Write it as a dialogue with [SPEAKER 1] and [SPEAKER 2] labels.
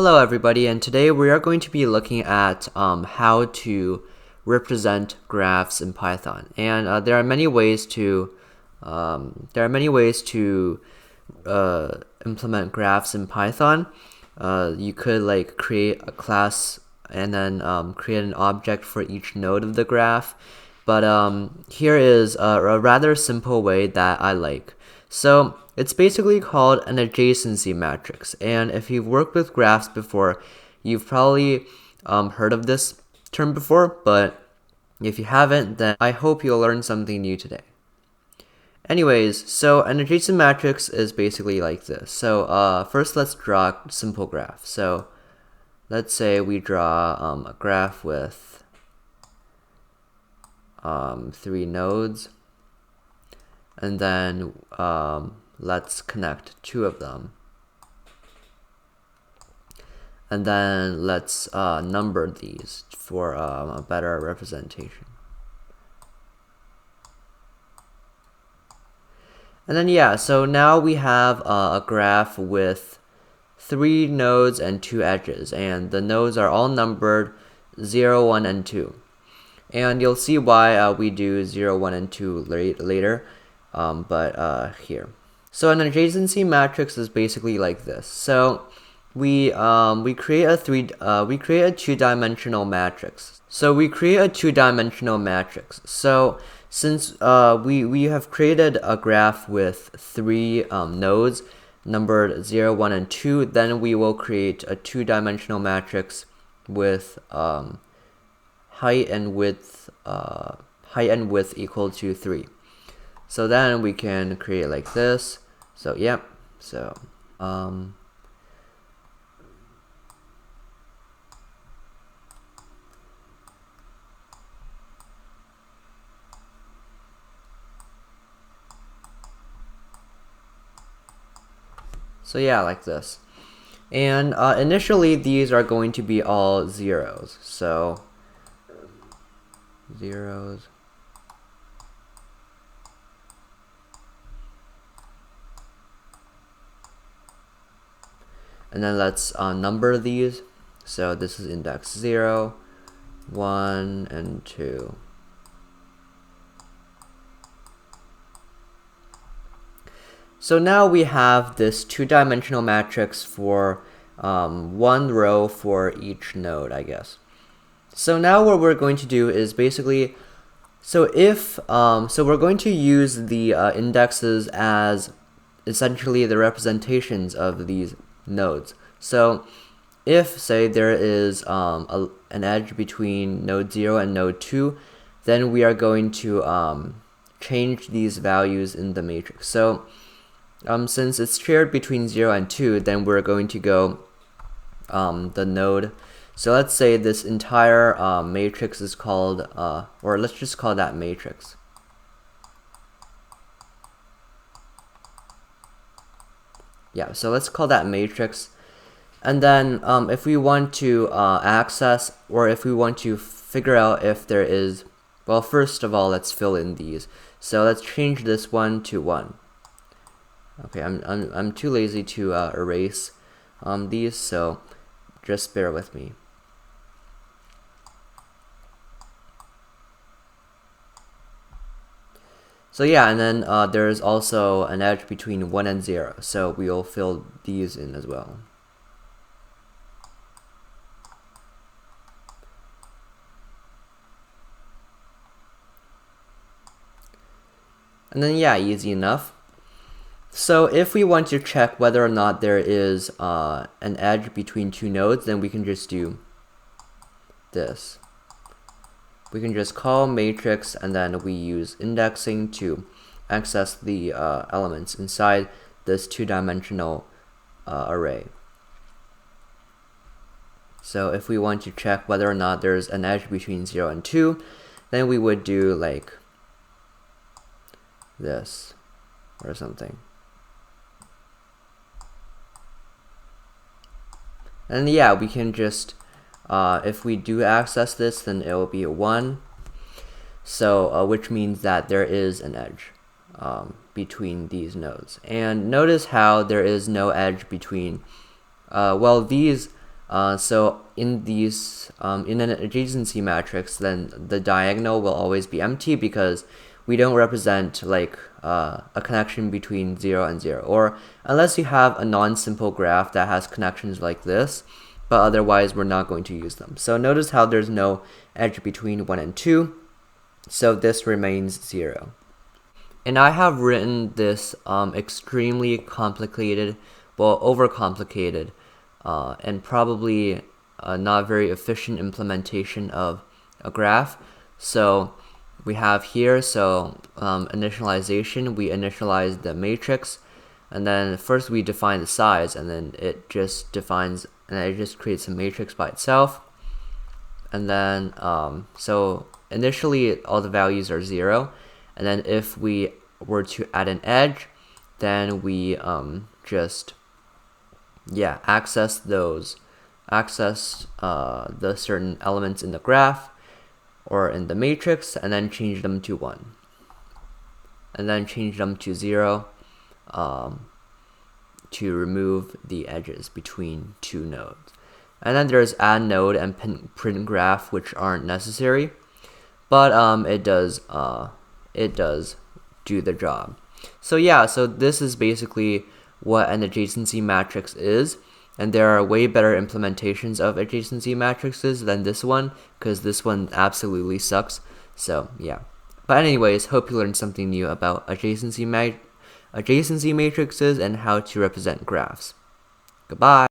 [SPEAKER 1] Hello everybody, and today we are going to be looking at how to represent graphs in Python. And there are many ways to implement graphs in Python. You could create a class and then create an object for each node of the graph. But here is a rather simple way that I like. So it's basically called an adjacency matrix, and if you've worked with graphs before, you've probably heard of this term before, but if you haven't, then I hope you'll learn something new today. Anyways, so an adjacent matrix is basically like this. So first let's draw a simple graph. So let's say we draw a graph with 3 nodes, and then let's connect 2 of them, and then let's number these for a better representation. And then so now we have a graph with 3 nodes and 2 edges, and the nodes are all numbered 0, 1, and 2. And you'll see why we do 0, 1, and 2 later, but here. So an adjacency matrix is basically like this. So we create a 2-dimensional matrix. So since we have created a graph with 3 nodes numbered 0, 1, and 2, then we will create a 2-dimensional matrix with height and width equal to 3. So then we can create like this. So like this. And initially these are going to be all zeros. So zeros. And then let's number these. So this is index 0, 1, and 2. So now we have this 2-dimensional matrix for 1 row for each node, I guess. So now what we're going to do is basically, so we're going to use the indexes as essentially the representations of these nodes. So if, say, there is an edge between node 0 and node 2, then we are going to change these values in the matrix. So since it's shared between 0 and 2, then we're going to go the node. So let's say this entire matrix is called, or let's just call that matrix. So let's call that matrix. And then if we want to access, or if we want to figure out if there is, well, first of all, let's fill in these. So let's change this 1 to 1. Okay, I'm too lazy to erase these, so just bear with me. So and then there's also an edge between 1 and 0, so we'll fill these in as well. And then easy enough. So if we want to check whether or not there is an edge between 2 nodes, then we can just do this. We can just call matrix, and then we use indexing to access the elements inside this 2-dimensional array. So if we want to check whether or not there's an edge between 0 and 2, then we would do like this or something. And we can just if we do access this, then it will be a 1. So which means that there is an edge between these nodes. And notice how there is no edge between, well, these So in these in an adjacency matrix, then the diagonal will always be empty because we don't represent like a connection between 0 and 0, or unless you have a non-simple graph that has connections like this, but otherwise we're not going to use them. So notice how there's no edge between 1 and 2, so this remains 0. And I have written this extremely complicated, well, overcomplicated, and probably not very efficient implementation of a graph. So we have here, so initialization, we initialize the matrix, and then first we define the size, and then it just defines, and it just creates a matrix by itself. And then so initially all the values are 0, and then if we were to add an edge, then we just access the certain elements in the graph or in the matrix, and then change them to 1, and then change them to 0 to remove the edges between two nodes. And then there's add node and print graph, which aren't necessary, but it does do the job. So yeah, so this is basically what an adjacency matrix is, and there are way better implementations of adjacency matrices than this one, because this one absolutely sucks. So yeah, but anyways, hope you learned something new about adjacency matrices and how to represent graphs. Goodbye.